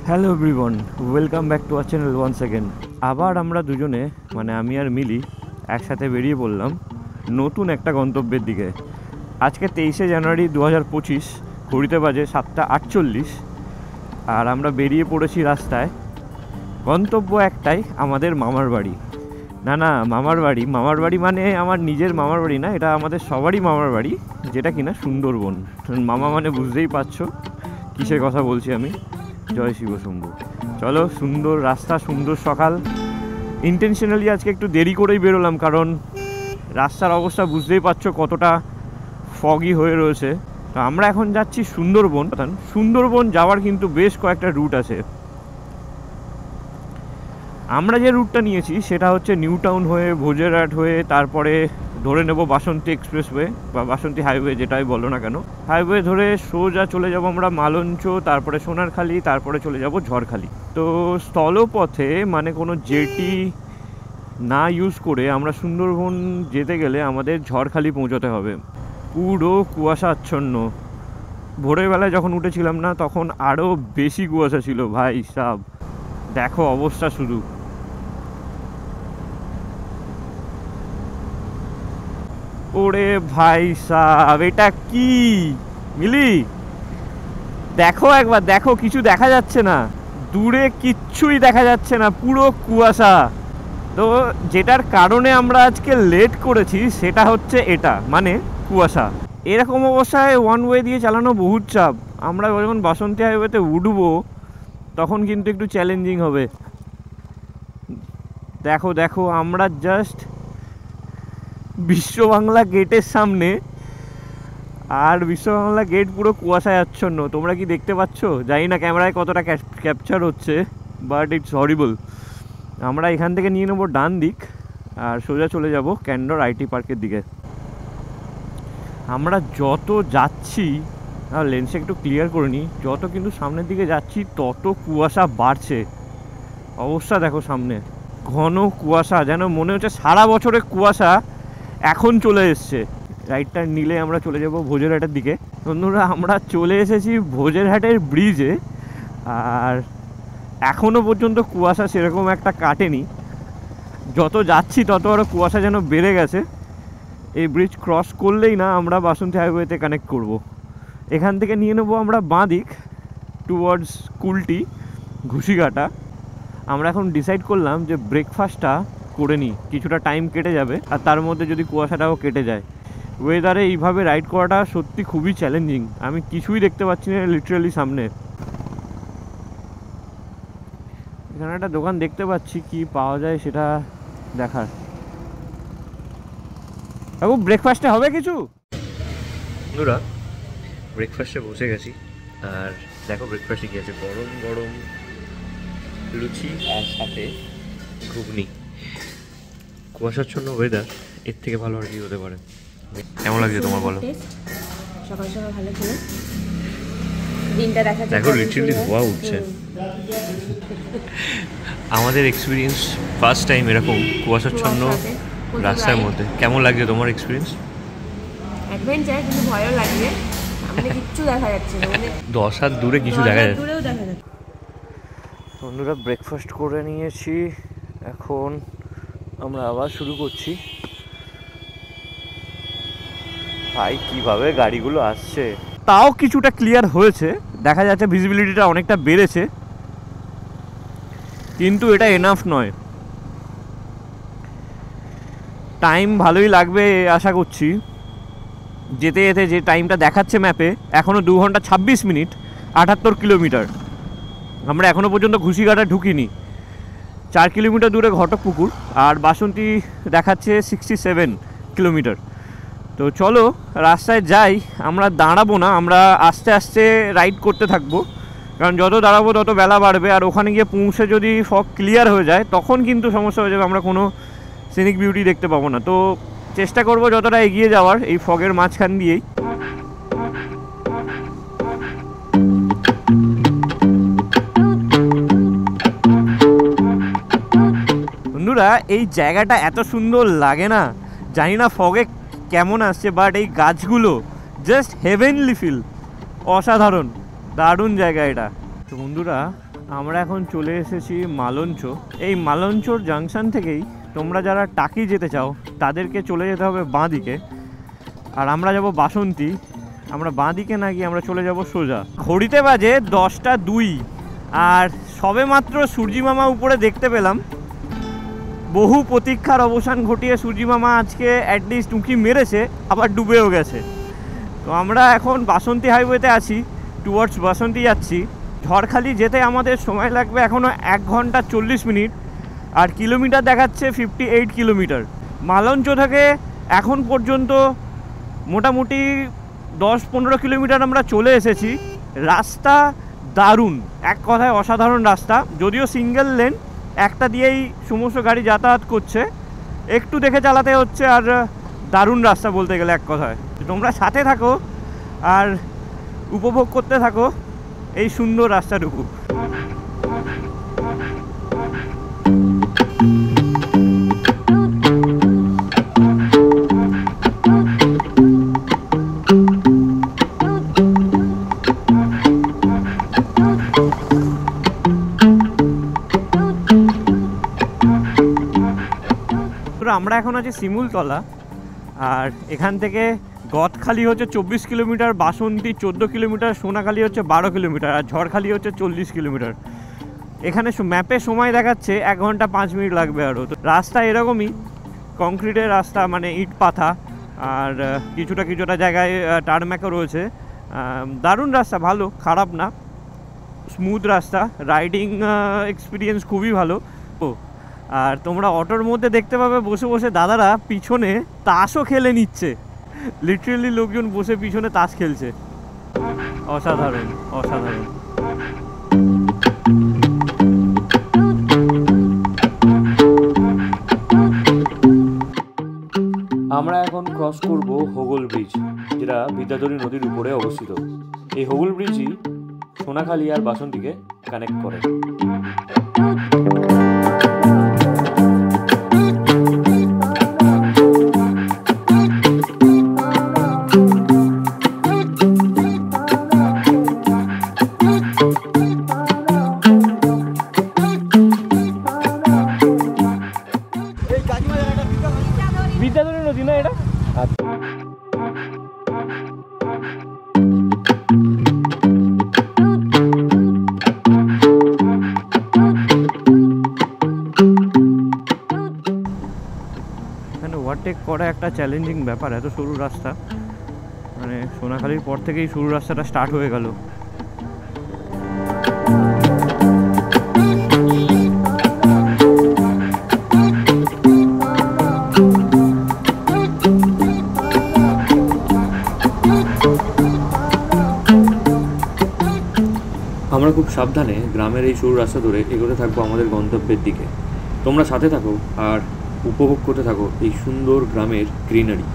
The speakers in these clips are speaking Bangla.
Hello everyone, welcome back to our channel once again. আবার আমরা দুজনে মানে আমি আর মিলি একসাথে বেরিয়ে পড়লাম নতুন একটা গন্তব্যের দিকে। আজকে 23শে জানুয়ারি 2025, ঘড়িতে বাজে 7:48 আর আমরা বেরিয়ে পড়েছি রাস্তায়। গন্তব্য একটাই, আমাদের মামার বাড়ি। না মামার বাড়ি মানে আমার নিজের মামার বাড়ি না, এটা আমাদের সবারই মামার বাড়ি, যেটা কিনা সুন্দরবন। মামা মানে বুঝতেই পারছো কিসের কথা বলছি আমি। জয় শিব শম্ভু। চলো, সুন্দর রাস্তা, সুন্দর সকাল। ইন্টেনশনালি আজকে একটু দেরি করেই বেরোলাম, কারণ রাস্তার অবস্থা বুঝতেই পারছো কতটা ফগি হয়ে রয়েছে। তো আমরা এখন যাচ্ছি সুন্দরবন। সুন্দরবন যাওয়ার কিন্তু বেশ কয়েকটা রুট আছে। আমরা যে রুটটা নিয়েছি সেটা হচ্ছে নিউ টাউন হয়ে, ভোজেরহাট হয়ে, তারপরে ধরে নেব বাসন্তী এক্সপ্রেসওয়ে বা বাসন্তী হাইওয়ে, যেটাই বলো না কেন। হাইওয়ে ধরে সোজা চলে যাব আমরা মালঞ্চ, তারপরে সোনারখালি, তারপরে চলে যাব ঝড়খালি। তো স্থলপথে মানে কোনো জেটি না ইউজ করে আমরা সুন্দরবন যেতে গেলে আমাদের ঝড়খালি পৌঁছতে হবে। পুরো কুয়াশা আচ্ছন্ন। ভোরের বেলায় যখন উঠেছিলাম না, তখন আরও বেশি কুয়াশা ছিল ভাই সাব। দেখো অবস্থা শুধু। ওরে ভাই সাব, এটা কি মিলি? দেখো একবার, দেখো, কিছু দেখা যাচ্ছে না, দূরে কিচ্ছুই দেখা যাচ্ছে না, পুরো কুয়াশা। তো যেটার কারণে আমরা আজকে লেট করেছি সেটা হচ্ছে এটা, মানে কুয়াশা। এরকম অবস্থায় ওয়ান ওয়ে দিয়ে চালানো বহুত চাপ। আমরা যখন বাসন্তী হাইওয়েতে উঠবো তখন কিন্তু একটু চ্যালেঞ্জিং হবে। দেখো দেখো, আমরা জাস্ট বিশ্ব বাংলা গেটের সামনে, আর বিশ্ব বাংলা গেট পুরো কুয়াশায় আচ্ছন্ন। তোমরা কি দেখতে পাচ্ছ? জানি না ক্যামেরায় কতটা ক্যাপচার হচ্ছে, বাট ইটস হরিবল। আমরা এখান থেকে নিয়ে নেবো ডান দিক আর সোজা চলে যাব ক্যান্ডর আইটি পার্কের দিকে। আমরা যত যাচ্ছি, লেন্সে একটু ক্লিয়ার করে নিই, যত কিন্তু সামনের দিকে যাচ্ছি তত কুয়াশা বাড়ছে। অবস্থা দেখো সামনে, ঘন কুয়াশা, যেন মনে হচ্ছে সারা বছরের কুয়াশা এখন চলে এসছে। রাইটটা নিলে আমরা চলে যাব ভোজেরহাটের দিকে। বন্ধুরা, আমরা চলে এসেছি ভোজেরহাটের ব্রিজে, আর এখনও পর্যন্ত কুয়াশা সেরকম একটা কাটেনি। যত যাচ্ছি তত আরও কুয়াশা যেন বেড়ে গেছে। এই ব্রিজ ক্রস করলেই না আমরা বাসন্তী হাইওয়েতে কানেক্ট করব। এখান থেকে নিয়ে নেবো আমরা বাঁ দিক টুয়ার্ডস কুলটি, ঘুষিঘাটা। আমরা এখন ডিসাইড করলাম যে ব্রেকফাস্টটা করে নিই, কিছুটা টাইম কেটে যাবে আর তার মধ্যে যদি কুয়াশাটাও কেটে যায়। ওয়েদারে এইভাবে রাইড করাটা সত্যি খুবই চ্যালেঞ্জিং। আমি কিছুই দেখতে পাচ্ছি না লিটারালি সামনে। এখানে একটা দোকান দেখতে পাচ্ছি, কি পাওয়া যায় সেটা দেখার। বাবু, ব্রেকফাস্টে হবে কিছু? বন্ধুরা, ব্রেকফাস্টে বসে গেছি, আর দেখো ব্রেকফাস্টে কি আছে। গরম গরম লুচি আর সাথে ঘুগনি। কুয়াশাচ্ছন্ন ওয়েদার, এর থেকে ভালো আর কি হতে পারে। কেমন লাগছে তোমার বলো? সকাল সকাল ভালো ছিল, দিনটা দেখা যাচ্ছে। দেখো লিটারালি ধোয়া উঠছে। আমাদের এক্সপিরিয়েন্স ফার্স্ট টাইম এরকম কুয়াশাচ্ছন্ন রাস্তার মধ্যে। কেমন লাগছে তোমার এক্সপিরিয়েন্স? অ্যাডভেঞ্চার, কিন্তু ভয়ও লাগছে। সামনে কিচ্ছু দেখা যাচ্ছে না, মানে 10 হাত দূরে কিছু দেখা যাচ্ছে। দূরেও দেখা যাচ্ছে। বন্ধুরা, ব্রেকফাস্ট করে নিয়েছি, এখন আমরা আবার শুরু করছি। ভাই কিভাবে গাড়িগুলো আসছে, তাও কিছুটা ক্লিয়ার হয়েছে, দেখা যাচ্ছে ভিজিবিলিটিটা অনেকটা বেড়েছে, কিন্তু এটা এনাফ নয়। টাইম ভালোই লাগবে আশা করছি। যেতে যেতে যে টাইমটা দেখাচ্ছে ম্যাপে, এখনও 2 ঘন্টা 26 মিনিট, 78 কিলোমিটার। আমরা এখনও পর্যন্ত ঘুষিঘাটা ঢুকিনি। 4 কিলোমিটার দূরে ঘটকপুকুর, আর বাসন্তী দেখাচ্ছে 67 কিলোমিটার। তো চলো রাস্তায় যাই। আমরা দাঁড়াবো না, আমরা আস্তে আস্তে রাইড করতে থাকবো, কারণ যত দাঁড়াবো তত বেলা বাড়বে। আর ওখানে গিয়ে পৌঁছে যদি ফগ ক্লিয়ার হয়ে যায় তখন কিন্তু সমস্যা হয়ে যাবে, আমরা কোনো সিনিক বিউটি দেখতে পাবো না। তো চেষ্টা করব যতটা এগিয়ে যাওয়ার এই ফগের মাঝখান দিয়েই। বন্ধুরা, এই জায়গাটা এত সুন্দর লাগে না, জানি না ফগে কেমন আসছে, বাট এই গাছগুলো জাস্ট হেভেনলি ফিল, অসাধারণ, দারুণ জায়গা এটা। তো বন্ধুরা, আমরা এখন চলে এসেছি মালঞ্চ। এই মালঞ্চর জাংশন থেকেই তোমরা যারা টাকি যেতে চাও তাদেরকে চলে যেতে হবে বাঁ দিকে, আর আমরা যাব বাসন্তী। আমরা বাঁ দিকে না গিয়ে আমরা চলে যাব সোজা। ঘড়িতে বাজে 10টা 2, আর সবে মাত্র সূর্যি মামা উপরে দেখতে পেলাম। বহু প্রতীক্ষার অবসান ঘটিয়ে সূর্যি মামা আজকে অ্যাটলিস্ট উঁকি মেরেছে, আবার ডুবেও গেছে। তো আমরা এখন বাসন্তী হাইওয়েতে আছি, টুয়ার্ডস বাসন্তী যাচ্ছি। ঝড়খালি যেতে আমাদের সময় লাগবে এখনও 1 ঘন্টা 40 মিনিট, আর কিলোমিটার দেখাচ্ছে 58 কিলোমিটার। মালঞ্চ থেকে এখন পর্যন্ত মোটামুটি 10-15 কিলোমিটার আমরা চলে এসেছি। রাস্তা দারুণ, এক কথায় অসাধারণ রাস্তা। যদিও সিঙ্গেল লেন, একটা দিয়েই সমস্ত গাড়ি যাতায়াত করছে, একটু দেখে চালাতে হচ্ছে। আর দারুণ রাস্তা বলতে গেলে এক কথায়। তোমরা সাথে থাকো আর উপভোগ করতে থাকো এই সুন্দর রাস্তাটুকু। আমরা এখন আছি শিমুলতলা, আর এখান থেকে গদখালি হচ্ছে 24 কিলোমিটার, বাসন্তী 14 কিলোমিটার, সোনাখালি হচ্ছে 12 কিলোমিটার, আর ঝড়খালি হচ্ছে 40 কিলোমিটার। এখানে ম্যাপে সময় দেখাচ্ছে 1 ঘন্টা 5 মিনিট লাগবে আরও। তো রাস্তা এরকমই কংক্রিটের রাস্তা, মানে ইট পাথা, আর কিছুটা জায়গায় টারম্যাকও রয়েছে। দারুণ রাস্তা, ভালো, খারাপ না, স্মুথ রাস্তা, রাইডিং এক্সপিরিয়েন্স খুবই ভালো। আর তোমরা অটোর মধ্যে দেখতে পাবে বসে বসে দাদারা পিছনে তাসও খেলে নিচ্ছে। লিটারেলি লোকজন বসে পিছনে তাস খেলছে। অসাধারণ, অসাধারণ। আমরা এখন ক্রস করব হোগল ব্রিজ, যেটা বিদ্যাধরী নদীর উপরে অবস্থিত। এই হোগল ব্রিজই সোনাখালি আর বাসন্তীকে কানেক্ট করে। বিদ্যাধরী নদী না এটা? এখানে ওভারটেক করা একটা চ্যালেঞ্জিং ব্যাপার, এত সরু রাস্তা। মানে সোনাখালির পর থেকেই সরু রাস্তাটা স্টার্ট হয়ে গেল। আমরা খুব সাবধানে গ্রামের এই সরু রাস্তা ধরে এগোতে থাকবো আমাদের গন্তব্যের দিকে। তোমরা সাথে থাকো আর উপভোগ করতে থাকো এই সুন্দর গ্রামের গ্রিনারি।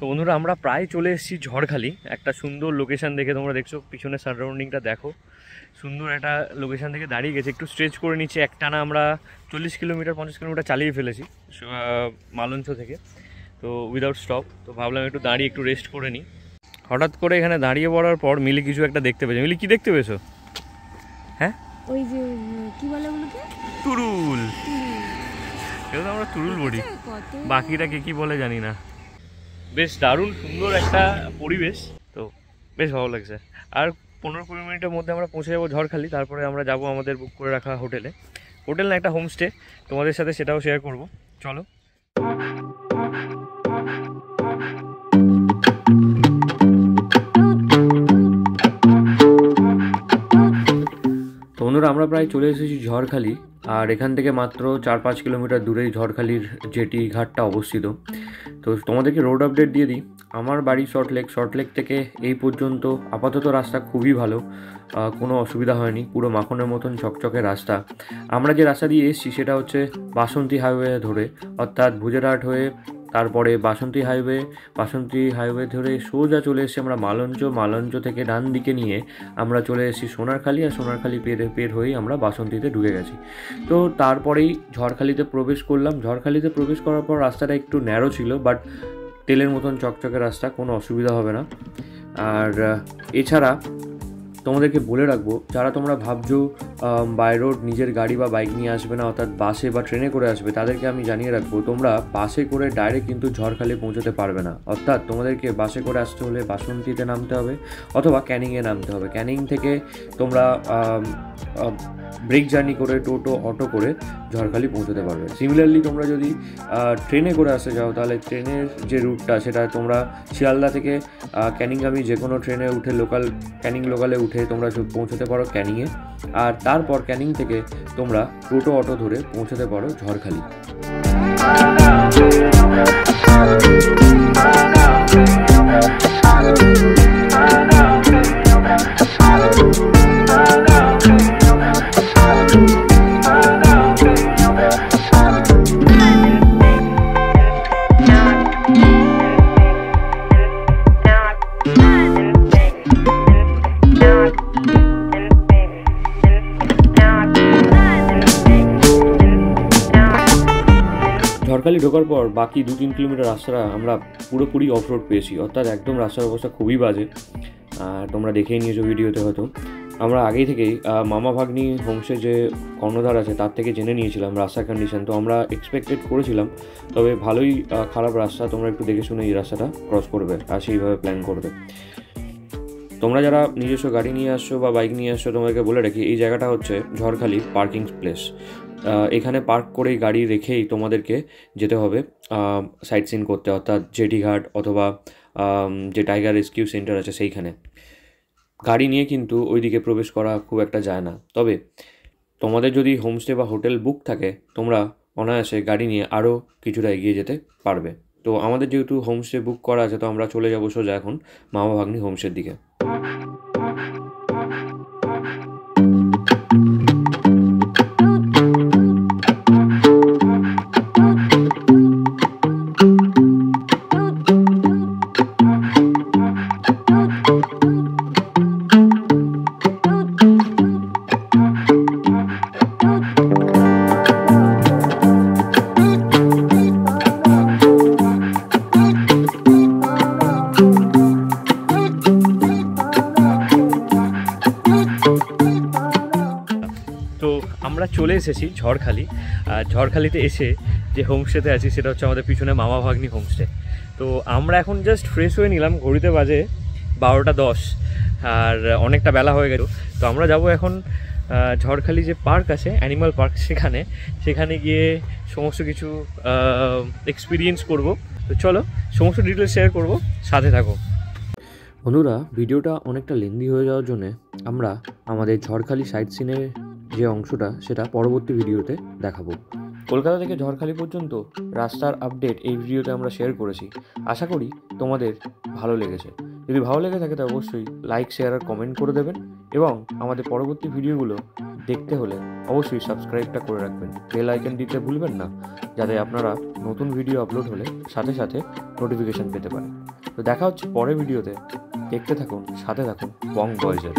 বন্ধুরা, আমরা প্রায় চলে এসেছি ঝড়খালি। একটা সুন্দর লোকেশান দেখে, তোমরা দেখছো পিছনে সারাউন্ডিংটা দেখো, সুন্দর একটা লোকেশান থেকে দাঁড়িয়ে গেছে। একটু স্ট্রেচ করে নিচ্ছে, একটানা আমরা 40 কিলোমিটার 50 কিলোমিটার চালিয়ে ফেলেছি মালঞ্চ থেকে, তো উইদাউট স্টপ। তো ভাবলাম একটু দাঁড়িয়ে একটু রেস্ট করে নিই। হঠাৎ করে এখানে দাঁড়িয়ে পড়ার পর মিলি কিছু একটা দেখতে পেয়েছে। মিলি, কি দেখতে পেয়েছো? হ্যাঁ, ওই যে কি বলে ওগুলোকে, তুরুল। এগুলো আমরা তুরুল বলি, বাকিটা কে কি বলে জানি না। বেশ দারুণ সুন্দর একটা পরিবেশ, তো বেশ ভালো লাগছে। আর 15-20 মিনিটের মধ্যে আমরা পৌঁছে যাবো ঝড়খালি। তারপরে আমরা যাব আমাদের বুক করে রাখা হোটেলে। হোটেল না, একটা হোমস্টে, তোমাদের সাথে সেটাও শেয়ার করব। চলো। আমরা প্রায় চলে এসেছি ঝড়খালি, আর এখান থেকে মাত্র 4-5 কিলোমিটার দূরেই ঝড়খালির জেটি ঘাটটা অবস্থিত। তো তোমাদেরকে রোড আপডেট দিয়ে দিই। আমার বাড়ি সল্টলেক থেকে এই পর্যন্ত আপাতত রাস্তা খুবই ভালো, কোনো অসুবিধা হয়নি, পুরো মাখনের মতন চকচকে রাস্তা। আমরা যে রাস্তা দিয়ে এসেছি সেটা হচ্ছে বাসন্তী হাইওয়ে ধরে, অর্থাৎ ভুজেরহাট হয়ে তারপরে বাসন্তী হাইওয়ে ধরে সোজা চলে এসেছি আমরা মালঞ্চ থেকে ডান দিকে নিয়ে আমরা চলে এসেছি সোনারখালি, আর সোনারখালি পের হয়েই আমরা বাসন্তীতে ঢুকে গেছি। তো তারপরেই ঝড়খালিতে প্রবেশ করলাম। ঝড়খালিতে প্রবেশ করার পর রাস্তাটা একটু ন্যারো ছিল, বাট তেলের মতন চকচকে রাস্তা, কোনো অসুবিধা হবে না। আর এছাড়া তোমাদেরকে বলে রাখবো, যারা তোমরা ভাবছো বাই রোড নিজের গাড়ি বা বাইক নিয়ে আসবে না, অর্থাৎ বাসে বা ট্রেনে করে আসবে, তাদেরকে আমি জানিয়ে রাখবো তোমরা বাসে করে ডাইরেক্ট কিন্তু ঝড়খালি পৌঁছতে পারবে না। অর্থাৎ তোমাদেরকে বাসে করে আসতে হলে বাসন্তীতে নামতে হবে অথবা ক্যানিংয়ে নামতে হবে। ক্যানিং থেকে তোমরা ব্রেক জার্নি করে টোটো অটো করে ঝড়খালি পৌঁছতে পারবে। সিমিলারলি তোমরা যদি ট্রেনে করে আসতে যাও, তাহলে ট্রেনের যে রুটটা সেটা তোমরা শিয়ালদা থেকে ক্যানিংগামী যে কোনো ট্রেনে উঠে ক্যানিং লোকালে উঠে তোমরা পৌঁছতে পারো ক্যানিংয়ে, আর তারপর ক্যানিং থেকে তোমরা টোটো অটো ধরে পৌঁছতে পারো ঝড়খালি। ঝড়খালি ঢোকার পর বাকি 2-3 কিলোমিটার রাস্তাটা আমরা পুরোপুরি অফ রোড পেয়েছি, অর্থাৎ একদম রাস্তার অবস্থা খুবই বাজে। তোমরা দেখেই নিয়েছো ভিডিওতে হয়তো। আমরা আগেই থেকেই মামা ভাগ্নি হোমসে যে কর্ণধার আছে তার থেকে জেনে নিয়েছিলাম রাস্তার কন্ডিশন। তো আমরা এক্সপেক্টেড করেছিলাম, তবে ভালোই খারাপ রাস্তা। তোমরা একটু দেখে শুনে এই রাস্তাটা ক্রস করবে আর সেইভাবে প্ল্যান করবে। তোমরা যারা নিজস্ব গাড়ি নিয়ে আসছো বা বাইক নিয়ে আসছো, তোমাদেরকে বলে রাখি এই জায়গাটা হচ্ছে ঝড়খালি পার্কিং প্লেস। এখানে পার্ক করেই গাড়ি রেখেই তোমাদেরকে যেতে হবে সাইট সিন করতে, অর্থাৎ জেটি ঘাট অথবা যে টাইগার রেস্কিউ সেন্টার আছে সেইখানে। গাড়ি নিয়ে কিন্তু ওইদিকে প্রবেশ করা খুব একটা যায় না। তবে তোমাদের যদি হোমস্টে বা হোটেল বুক থাকে, তোমরা অনায়াসে গাড়ি নিয়ে আরও কিছুটা এগিয়ে যেতে পারবে। তো আমাদের যেহেতু হোমস্টে বুক করা আছে, তো আমরা চলে যাবো সোজা এখন মামা ভাগ্নি হোমস্টের দিকে। আমরা চলে এসেছি ঝড়খালি। আর ঝড়খালিতে এসে যে হোমস্টেতে আছি সেটা হচ্ছে আমাদের পিছনে মামা ভাগ্নি হোমস্টে। তো আমরা এখন জাস্ট ফ্রেশ হয়ে নিলাম, ঘড়িতে বাজে 12:10, আর অনেকটা বেলা হয়ে গেল। তো আমরা যাব এখন ঝড়খালি যে পার্ক আছে, অ্যানিমাল পার্ক, সেখানে গিয়ে সমস্ত কিছু এক্সপিরিয়েন্স করব। তো চলো সমস্ত ডিটেলস শেয়ার করব, সাথে থাকো। বন্ধুরা, ভিডিওটা অনেকটা লেন্দি হয়ে যাওয়ার জন্যে আমরা আমাদের ঝড়খালি সাইট সিনের যে অংশটা সেটা পরবর্তী ভিডিওতে দেখাবো। কলকাতা থেকে ঝড়খালি পর্যন্ত রাস্তার আপডেট এই ভিডিওতে আমরা শেয়ার করেছি। আশা করি তোমাদের ভালো লেগেছে। যদি ভালো লেগে থাকে তাহলে অবশ্যই লাইক, শেয়ার আর কমেন্ট করে দেবেন, এবং আমাদের পরবর্তী ভিডিওগুলো দেখতে হলে অবশ্যই সাবস্ক্রাইবটা করে রাখবেন। বেল আইকন দিতে ভুলবেন না, যাতে আপনারা নতুন ভিডিও আপলোড হলে সাথে সাথে নোটিফিকেশান পেতে পারেন। তো দেখা হচ্ছে পরের ভিডিওতে। দেখতে থাকুন, সাথে থাকুন বং বয়েজের।